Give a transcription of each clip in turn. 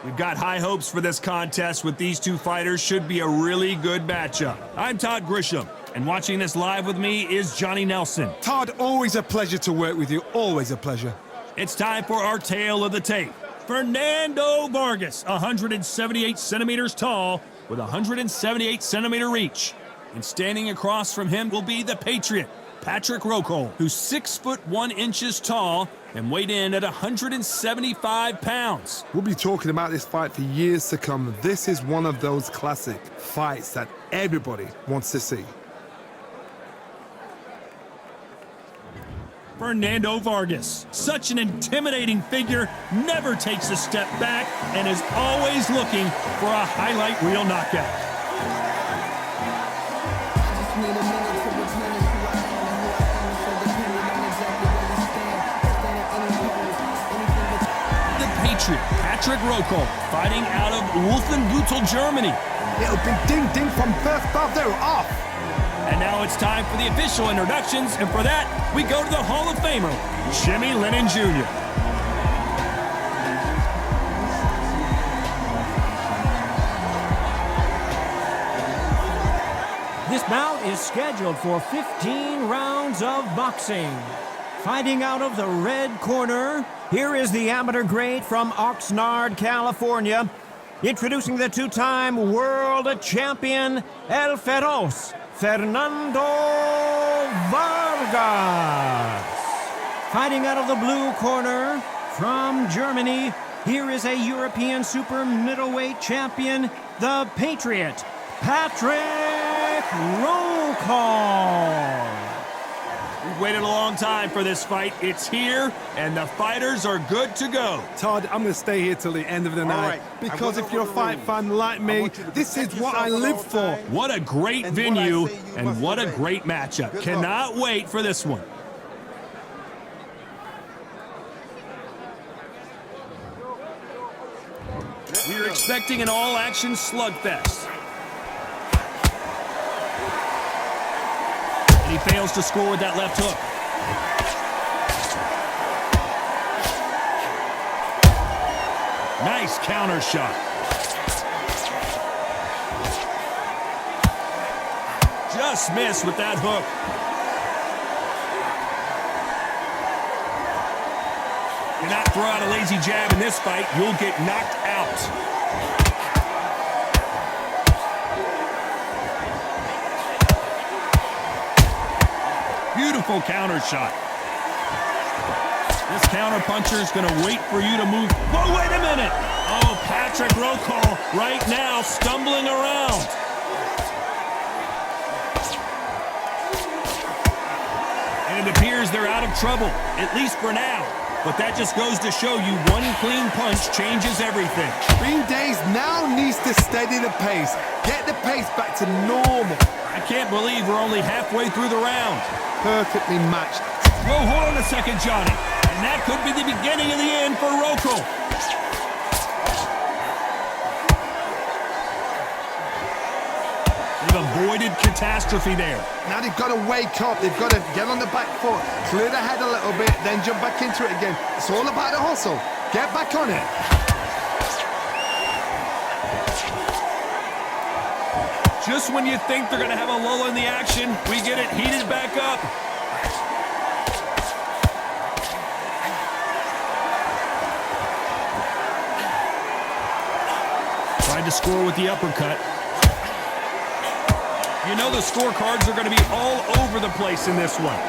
We've got high hopes for this contest with these two fighters. Should be a really good matchup. I'm Todd Grisham, and watching this live with me is Johnny Nelson. Todd, always a pleasure to work with you. Always a pleasure. It's time for our tale of the tape. Fernando Vargas, 178 centimeters tall with 178 centimeter reach. And standing across from him will be the Patriot, Patrick Rokohl, who's 6'1" tall and weighed in at 175 pounds. We'll be talking about this fight for years to come. This is one of those classic fights that everybody wants to see. Fernando Vargas, such an intimidating figure, never takes a step back and is always looking for a highlight reel knockout. Patrick Rokohl, fighting out of Undisputed, Germany. It'll be ding-ding from first bell, they're off. And now it's time for the official introductions, and for that, we go to the Hall of Famer, Jimmy Lennon Jr. This bout is scheduled for 15 rounds of boxing. Fighting out of the red corner, here is the amateur great from Oxnard, California, introducing the two-time world champion, El Feroz, Fernando Vargas. Fighting out of the blue corner, from Germany, here is a European super middleweight champion, the Patriot, Patrick Rokohl. We've waited a long time for this fight. It's here, and the fighters are good to go. Todd, I'm going to stay here till the end of the night. Because if you're a fight fan like me, this is what I live for. What a great venue, and what a great matchup. Cannot wait for this one. We're expecting an all-action slugfest. And he fails to score with that left hook. Nice counter shot. Just missed with that hook. Do not throw out a lazy jab in this fight. You'll get knocked out. Beautiful counter shot. This counter puncher is going to wait for you to move. Whoa, wait a minute. Oh, Patrick Rokohl right now stumbling around. And it appears they're out of trouble, at least for now. But that just goes to show you one clean punch changes everything. Green Days now needs to steady the pace. Get the pace back to normal. I can't believe we're only halfway through the round. Perfectly matched. Whoa, hold on a second, Johnny. And that could be the beginning of the end for Rokohl. They've avoided catastrophe there. Now they've got to wake up. They've got to get on the back foot, clear the head a little bit, then jump back into it again. It's all about the hustle. Get back on it. Just when you think they're going to have a lull in the action, we get it heated back up. Tried to score with the uppercut. You know the scorecards are going to be all over the place in this one.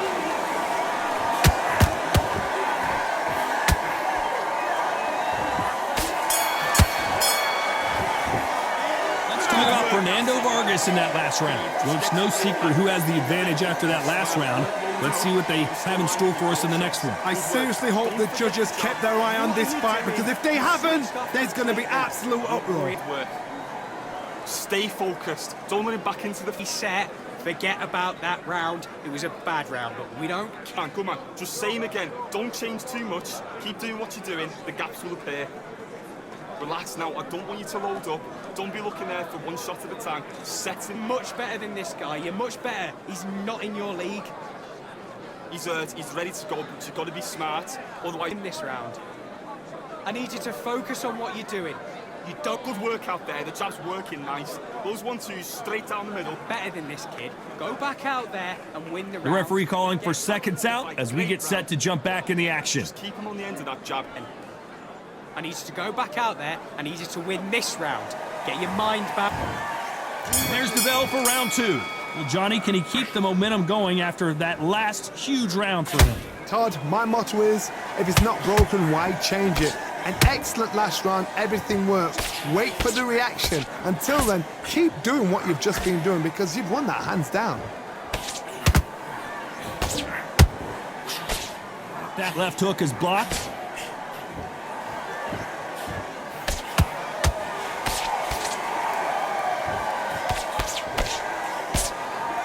Fernando Vargas in that last round. Well, it's no secret who has the advantage after that last round. Let's see what they have in store for us in the next one. I seriously hope the judges kept their eye on this fight, because if they haven't, there's going to be absolute uproar. Great work. Stay focused. Don't let him back into the set. Forget about that round. It was a bad round, but we don't. Man, good man. Just say him again. Don't change too much. Keep doing what you're doing. The gaps will appear. Relax now. I don't want you to load up. Don't be looking there for one shot at a time. Set him. Much better than this guy. You're much better. He's not in your league. He's hurt. He's ready to go, but you've got to be smart. Otherwise, in this round, I need you to focus on what you're doing. You don't... Good work out there. The jab's working nice. Those 1-2s straight down the middle. Better than this kid. Go back out there and win the round. The referee calling for seconds out as we get set to jump back in the action. Just keep him on the end of that jab. I need you to go back out there. I need you to win this round. Get your mind back. There's the bell for round 2. Well, Johnny, can he keep the momentum going after that last huge round for him? Todd, my motto is, if it's not broken, why change it? An excellent last round, everything works. Wait for the reaction. Until then, keep doing what you've just been doing because you've won that hands down. That left hook is blocked.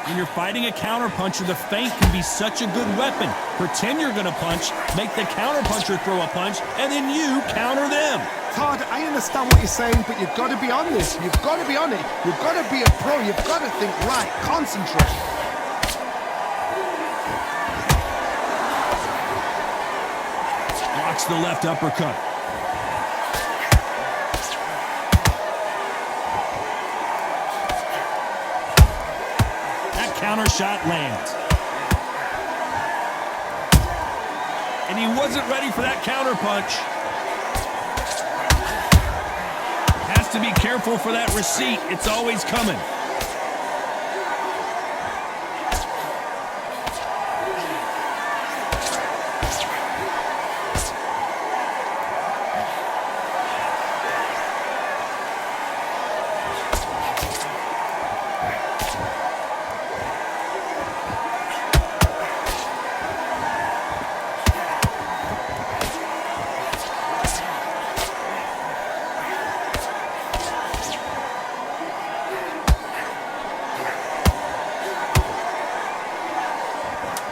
When you're fighting a counterpuncher, the feint can be such a good weapon. Pretend you're going to punch, make the counterpuncher throw a punch, and then you counter them. Todd, I understand what you're saying, but you've got to be on this. You've got to be on it. You've got to be a pro. You've got to think right. Concentrate. Blocks the left uppercut. Counter shot lands. And he wasn't ready for that counter punch. Has to be careful for that receipt. It's always coming.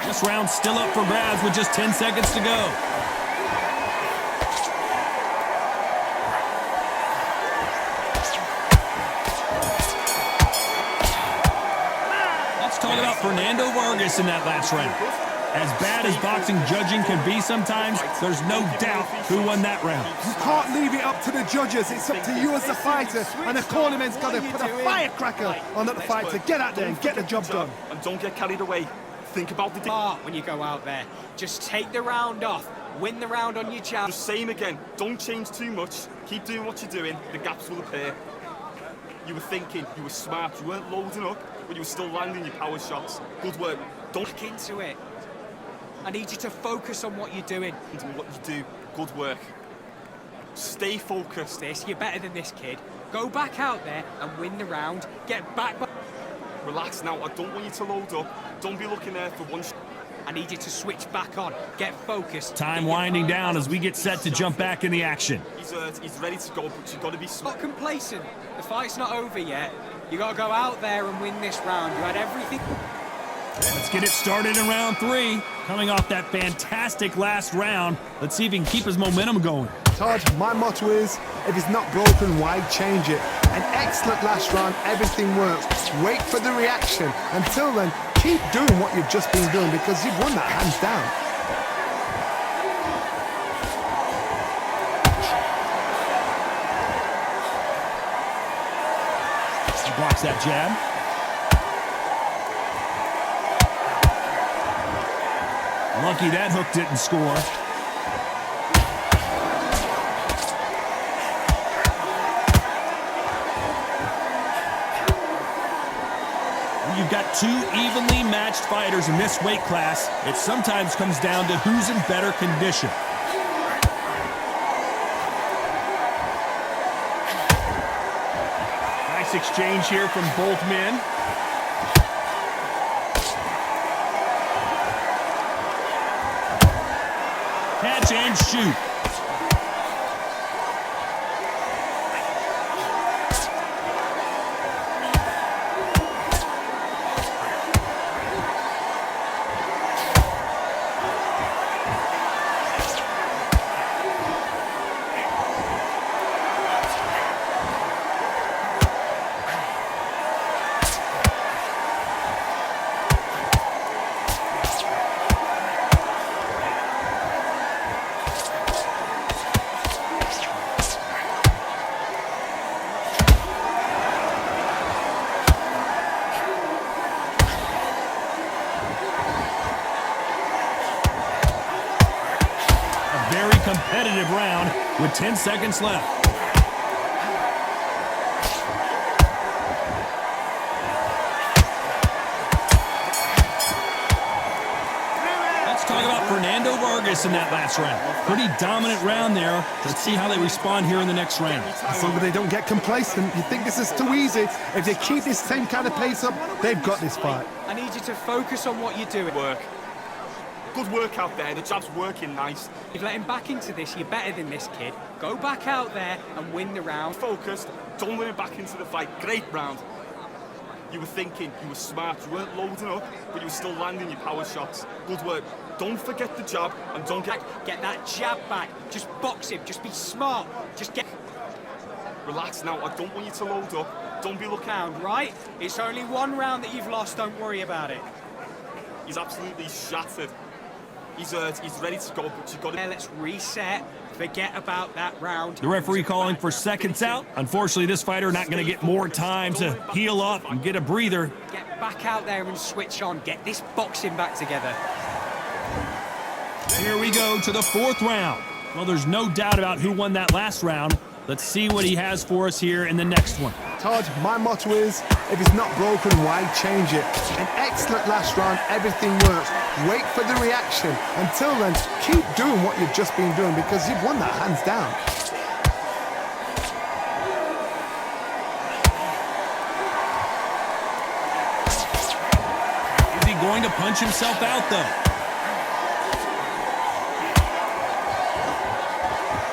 This round's still up for grabs with just 10 seconds to go. Let's talk about Fernando Vargas in that last round. As bad as boxing judging can be sometimes, there's no doubt who won that round. You can't leave it up to the judges. It's up to you as the fighter, and the cornerman's got to put a firecracker on the fighter. Get out there and get the job done. And don't get carried away. Think about the Part when you go out there. Just take the round off. Win the round on your jab. Just same again. Don't change too much. Keep doing what you're doing. The gaps will appear. You were thinking. You were smart. You weren't loading up, but you were still landing your power shots. Good work. Don't Back into it. I need you to focus on what you're doing. do what you do. Good work. Stay focused. You're better than this kid. Go back out there and win the round. Get back. Relax now. I don't want you to load up. Don't be looking there for one shot. I need you to switch back on. Get focused. Time winding down as we get set to jump back in the action. He's ready to go, but you've got to be smart. Not complacent. The fight's not over yet. You got to go out there and win this round. You had everything. Let's get it started in round 3. Coming off that fantastic last round, let's see if he can keep his momentum going. Todd, my motto is, if it's not broken, why change it? An excellent last round, everything works. Wait for the reaction. Until then, keep doing what you've just been doing because you've won that hands down. He blocks that jab. Lucky that hook didn't score. When you've got two evenly matched fighters in this weight class, it sometimes comes down to who's in better condition. Nice exchange here from both men. Catch and shoot. competitive round with 10 seconds left. Talk about Fernando Vargas in that last round. Pretty dominant round there. Let's see how they respond here in the next round. As long as they don't get complacent, you think this is too easy. If they keep this same kind of pace up, they've got this fight. I need you to focus on what you're doing. Good work out there. The jab's working nice. You've let him back into this. You're better than this kid. Go back out there and win the round. Focused. Don't let him back into the fight. Great round. You were thinking, you were smart, you weren't loading up, but you were still landing your power shots. Good work. Don't forget the jab, and don't get that jab back. Just box him. Just be smart. Just get... Relax now. I don't want you to load up. Don't be looking round, right? It's only one round that you've lost. Don't worry about it. He's absolutely shattered. He's hurt. He's ready to go, but you've got to... Let's reset. Forget about that round. The referee calling for seconds out. Unfortunately, this fighter not going to get more time to heal up and get a breather. Get back out there and switch on. Get this boxing back together. Here we go to the fourth round. Well, there's no doubt about who won that last round. Let's see what he has for us here in the next one. Todd, my motto is, if it's not broken, why change it? An excellent last round, everything works. Wait for the reaction. Until then, keep doing what you've just been doing because you've won that hands down. Is he going to punch himself out, though?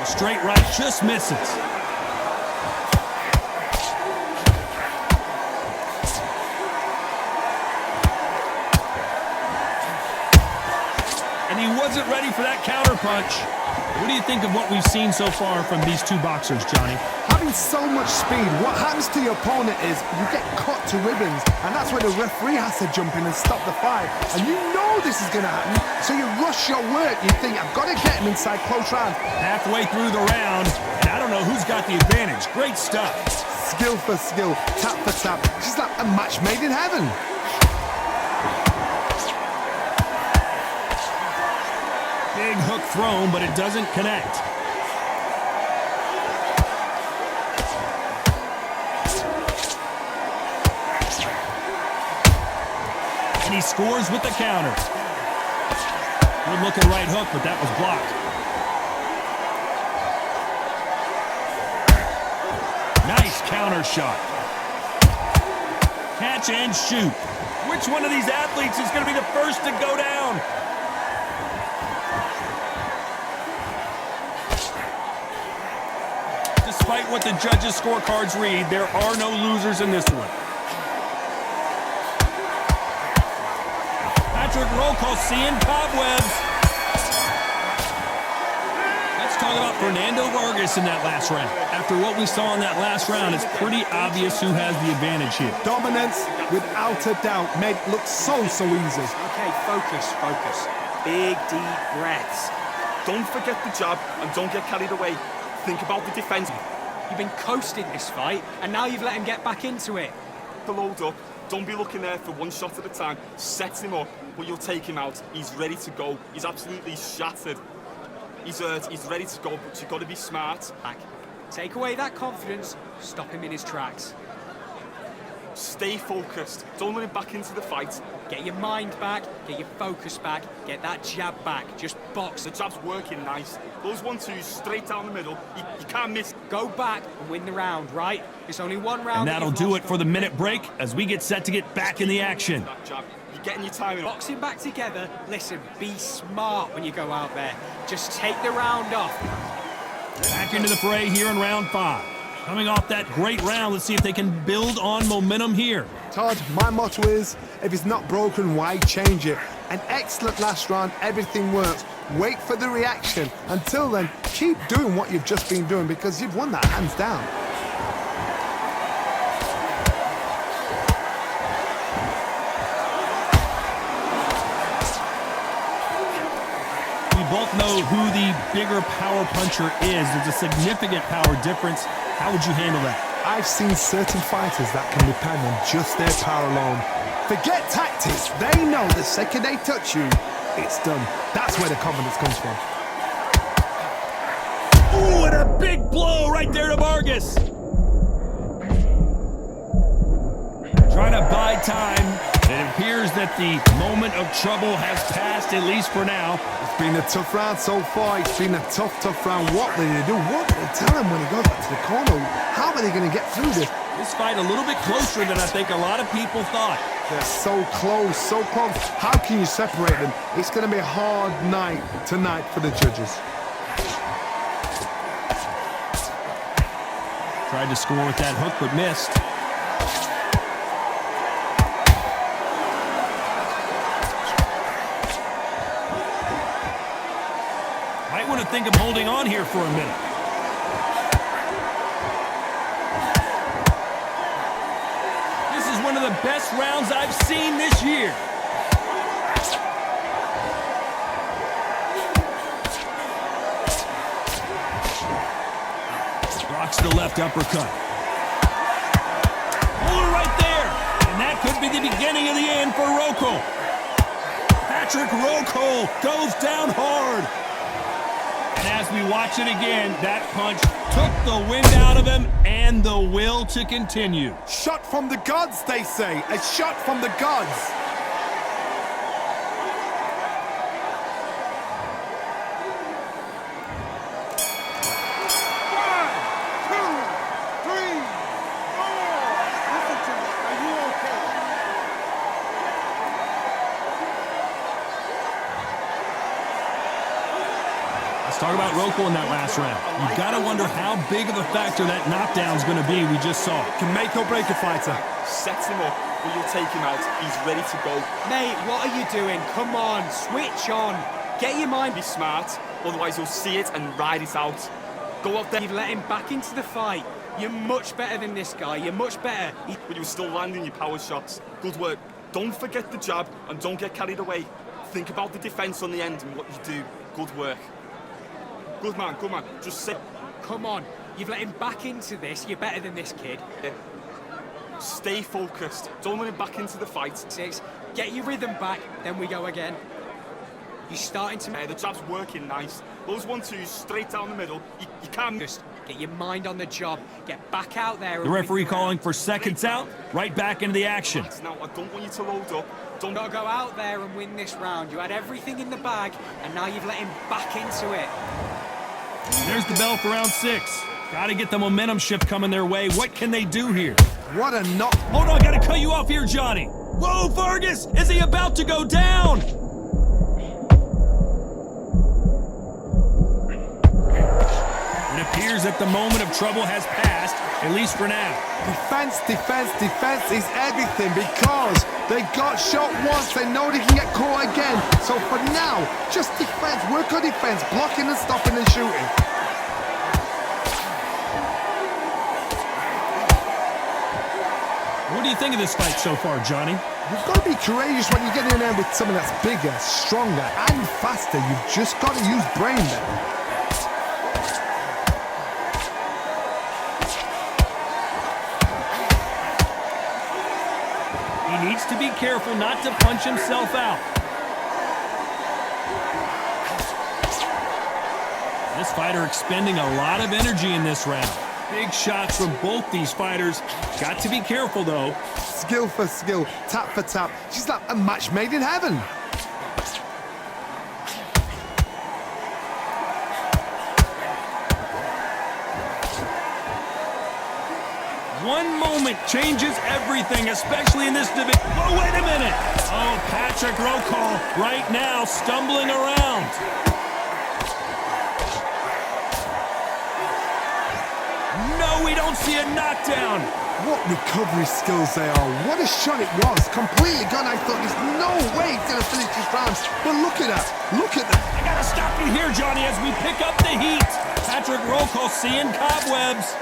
A straight right just misses. And he wasn't ready for that counter punch. What do you think of what we've seen so far from these two boxers, Johnny? Having so much speed, what happens to your opponent is you get cut to ribbons, and that's where the referee has to jump in and stop the fight. And you know this is going to happen, so you rush your work. You think, I've got to get him inside close round. Halfway through the round, and I don't know who's got the advantage. Great stuff. Skill for skill, tap for tap. It's like a match made in heaven. Big hook thrown, but it doesn't connect. And he scores with the counter. Good looking right hook, but that was blocked. Nice counter shot. Catch and shoot. Which one of these athletes is going to be the first to go down? Despite what the judges' scorecards read, there are no losers in this one. Rokohl seeing cobwebs. Let's talk about Fernando Vargas in that last round. After what we saw in that last round, it's pretty obvious who has the advantage here. Dominance, without a doubt, made it look so easy. Okay, focus. Big, deep breaths. Don't forget the jab and don't get carried away. Think about the defense. You've been coasting this fight, and now you've let him get back into it. The load up. Don't be looking there for one shot at a time. Set him up, but you'll take him out. He's ready to go. He's absolutely shattered. He's hurt. He's ready to go, but you've got to be smart. Back. Take away that confidence. Stop him in his tracks. Stay focused. Don't let him back into the fight. Get your mind back. Get your focus back. Get that jab back. Just box. The jab's working nice. Those 1-2s straight down the middle. You can't miss. Go back and win the round, right? It's only one round. And that'll do it for the minute break as we get set to get back in the action. You're getting your timing. Boxing back together. Listen, be smart when you go out there. Just take the round off. Back into the fray here in round 5. Coming off that great round, let's see if they can build on momentum here. Todd, my motto is, if it's not broken, why change it? An excellent last round, everything works. Wait for the reaction. Until then, keep doing what you've just been doing because you've won that hands down. We both know who the bigger power puncher is. There's a significant power difference. How would you handle that? I've seen certain fighters that can depend on just their power alone. Forget tactics. They know the second they touch you, it's done. That's where the confidence comes from. Ooh, and a big blow right there to Vargas. Trying to buy time. It appears that the moment of trouble has passed, at least for now. It's been a tough round so far. It's been a tough round. What will they do? What will they tell him when he goes back to the corner? How are they going to get through this? This fight a little bit closer than I think a lot of people thought. They're so close, so close. How can you separate them? It's going to be a hard night tonight for the judges. Tried to score with that hook, but missed. Might want to think of holding on here for a minute. This is one of the best rounds I've seen this year. Rocks the left uppercut. Hold it right there. And that could be the beginning of the end for Rokohl. Patrick Rokohl goes down hard. And as we watch it again, that punch took the wind out of him and the will to continue. Shot from the gods, they say. A shot from the gods. Let's talk about Rokohl in that last round. You've got to wonder how big of a factor that knockdown's going to be. We just saw it. Can make or break a fighter. Set him up, or you'll take him out. He's ready to go. Mate, what are you doing? Come on, switch on. Get your mind. Be smart, otherwise you'll see it and ride it out. Go out there. You've let him back into the fight. You're much better than this guy. You're much better. But you were still landing your power shots. Good work. Don't forget the jab and don't get carried away. Think about the defense on the end and what you do. Good work. Good man, good man. Just sit. Come on. You've let him back into this. You're better than this kid. Stay focused. Don't let him back into the fight. 6. Get your rhythm back, then we go again. You're starting to... The jab's working nice. Those 1-2s straight down the middle. You can't... Just get your mind on the job. Get back out there. The referee calling for seconds out. Right back into the action. Now, I don't want you to load up. Don't gotta go out there and win this round. You had everything in the bag, and now you've let him back into it. There's the bell for round 6. Got to get the momentum shift coming their way. What can they do here? What a knock. Hold on, got to cut you off here, Johnny. Whoa, Vargas! Is he about to go down? It appears that the moment of trouble has passed, at least for now. Defense, defense, defense is everything because they got shot once. They know they can get caught again. So for now, just defense. Work on defense, blocking and stopping and shooting. What do you think of this fight so far, Johnny? You've got to be courageous when you get in there with someone that's bigger, stronger, and faster. You've just got to use brain there. He needs to be careful not to punch himself out. This fighter expending a lot of energy in this round. Big shots from both these fighters. Got to be careful, though. Skill for skill, tap for tap. She's like a match made in heaven. One moment changes everything, especially in this division. Oh, wait a minute. Oh, Patrick Rokohl right now stumbling around. No, we don't see a knockdown. What recovery skills they are. What a shot it was. Completely gone. I thought there's no way he's going to finish this round. But look at that. Look at that. I got to stop you here, Johnny, as we pick up the heat. Patrick Rokohl seeing cobwebs.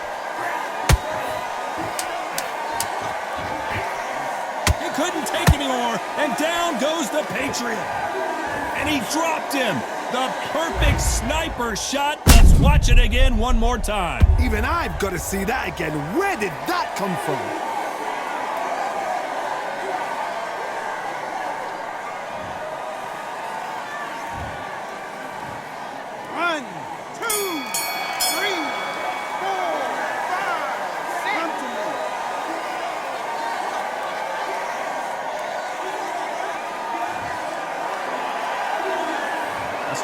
He couldn't take anymore, and down goes the Patriot. And he dropped him. The perfect sniper shot. Let's watch it again one more time. Even I've got to see that again. Where did that come from?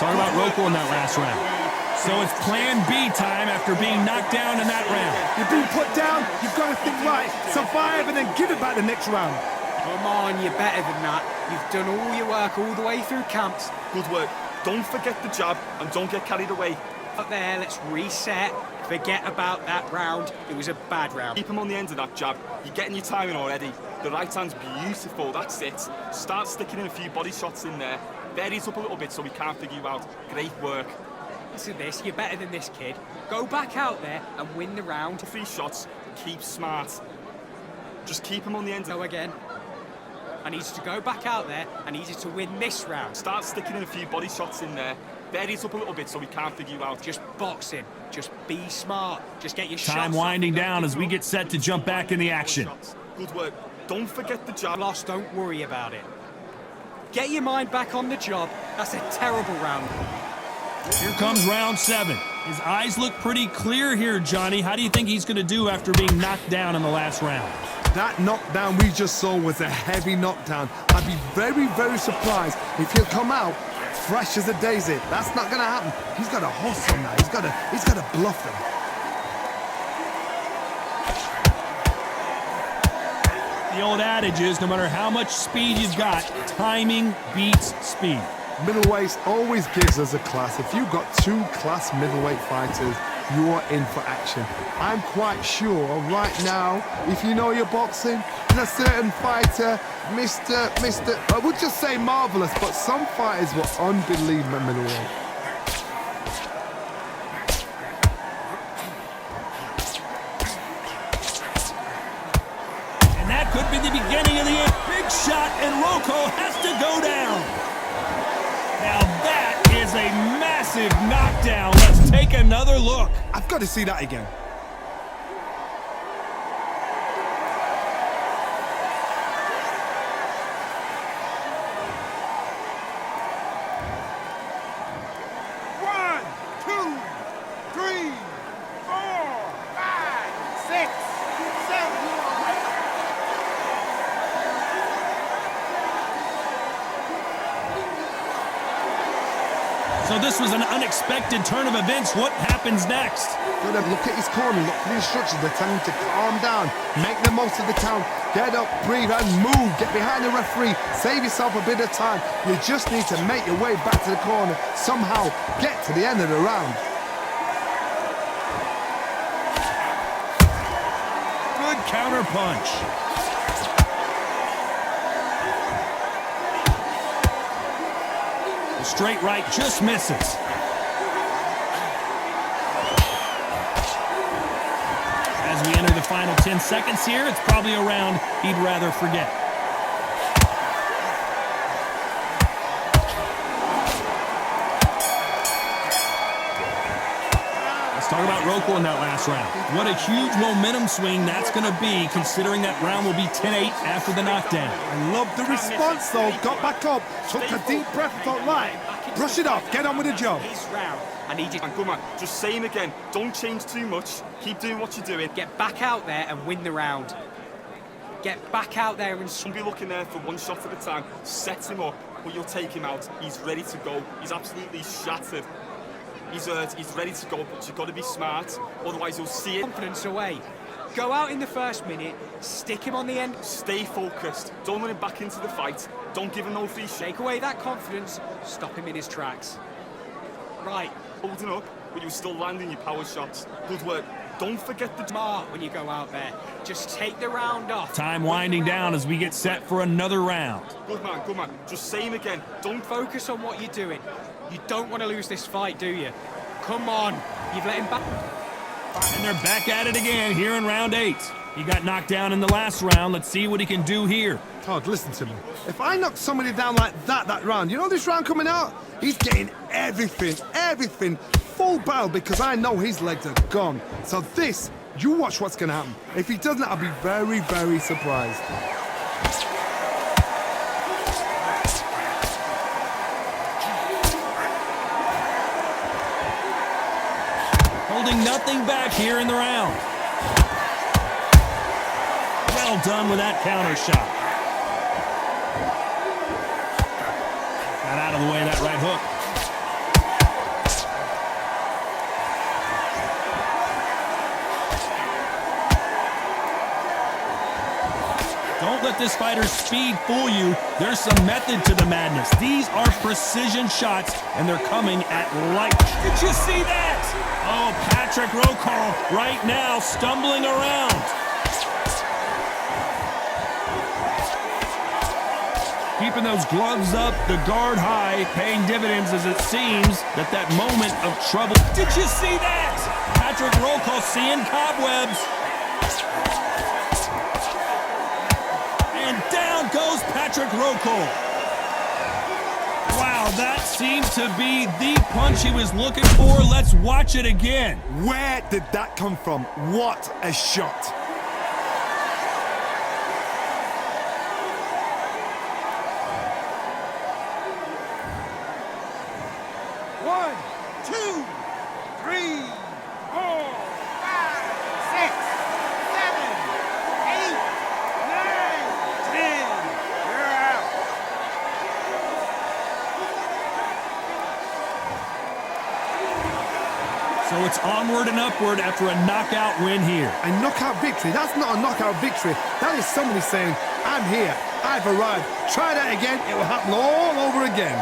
talk about Rokohl in that last round. So it's plan B time after being knocked down in that round. You've been put down, you've got to think right, survive and then give it back the next round. Come on, you're better than that. You've done all your work all the way through camps. Good work. Don't forget the jab and don't get carried away. Up there, let's reset. Forget about that round. It was a bad round. Keep him on the end of that jab. You're getting your timing already. The right hand's beautiful, that's it. Start sticking in a few body shots in there. Vary it up a little bit so we can't figure you out. Great work. Listen to this, you're better than this kid. Go back out there and win the round. 3 shots, keep smart. Just keep him on the end. Go again. I need you to go back out there. I need you to win this round. Start sticking in a few body shots in there. Vary it up a little bit so we can't figure you out. Just box him. Just be smart. Just get your shots. Time winding down as we get set to jump back in the action. Good work. Don't forget the jab. Lost, don't worry about it. Get your mind back on the job. That's a terrible round. Here comes round 7. His eyes look pretty clear here, Johnny. How do you think he's going to do after being knocked down in the last round? That knockdown we just saw was a heavy knockdown. I'd be very, very surprised if he'll come out fresh as a daisy. That's not going to happen. He's got to hustle now. He's got to bluff him. The old adage is no matter how much speed you've got, timing beats speed. Middleweight always gives us a class. If you've got 2 class middleweight fighters, you are in for action. I'm quite sure right now, if you know your boxing, there's a certain fighter, Mr. I would just say marvelous, but some fighters were unbelievable at middleweight. And that could be the beginning of the end. Big shot, and Rokohl has to go down. Now that is a massive knockdown. Let's take another look. I've got to see that again. So this was an unexpected turn of events. What happens next? Gotta look at his corner, look for the instructions. They're telling him to calm down, make the most of the count, get up, breathe, and move. Get behind the referee, save yourself a bit of time. You just need to make your way back to the corner, somehow get to the end of the round. Good counter punch. The straight right just misses. As we enter the final 10 seconds here, it's probably a round he'd rather forget. Let's talk about Rokohl in that last round. What a huge momentum swing that's going to be, considering that round will be 10-8 after the knockdown. I love the response, though. Got back up, took a deep breath, thought, right, brush it off, get on with the job. This round, I need you to... And come on, just same again. Don't change too much. Keep doing what you're doing. Get back out there and win the round. Get back out there and... Don't be looking there for 1 shot at a time. Set him up, but you'll take him out. He's ready to go. He's absolutely shattered. He's hurt, he's ready to go, but you've got to be smart, otherwise you'll see it. Confidence away. Go out in the first minute, stick him on the end. Stay focused. Don't let him back into the fight. Don't give him no free shot. Take away that confidence, stop him in his tracks. Right. Holding up, but you're still landing your power shots. Good work. Don't forget the... Smart when you go out there. Just take the round off. Time winding down as we get set for another round. Good man, good man. Just same again. Don't focus on what you're doing. You don't want to lose this fight, do you? Come on. You've let him back. And they're back at it again here in round 8. He got knocked down in the last round. Let's see what he can do here. Todd, listen to me. If I knock somebody down like that round, you know this round coming out? He's getting everything, full barrel, because I know his legs are gone. So this, you watch what's going to happen. If he doesn't, I'll be very, very surprised. Holding nothing back here in the round. Well done with that counter shot. Got out of the way of that right hook. Don't let this fighter's speed fool you. There's some method to the madness. These are precision shots, and they're coming at light. Did you see that? Oh, Patrick Rokohl right now stumbling around. Keeping those gloves up, the guard high, paying dividends as it seems that moment of trouble. Did you see that? Patrick Rokohl seeing cobwebs. And down goes Patrick Rokohl. Wow, that seemed to be the punch he was looking for. Let's watch it again. Where did that come from? What a shot. One, two, three, 4, 5, 6, 7, 8, 9, 10. You're out. So it's onward and upward after a knockout win here. A knockout victory? That's not a knockout victory. That is somebody saying, I'm here, I've arrived. Try that again, it will happen all over again.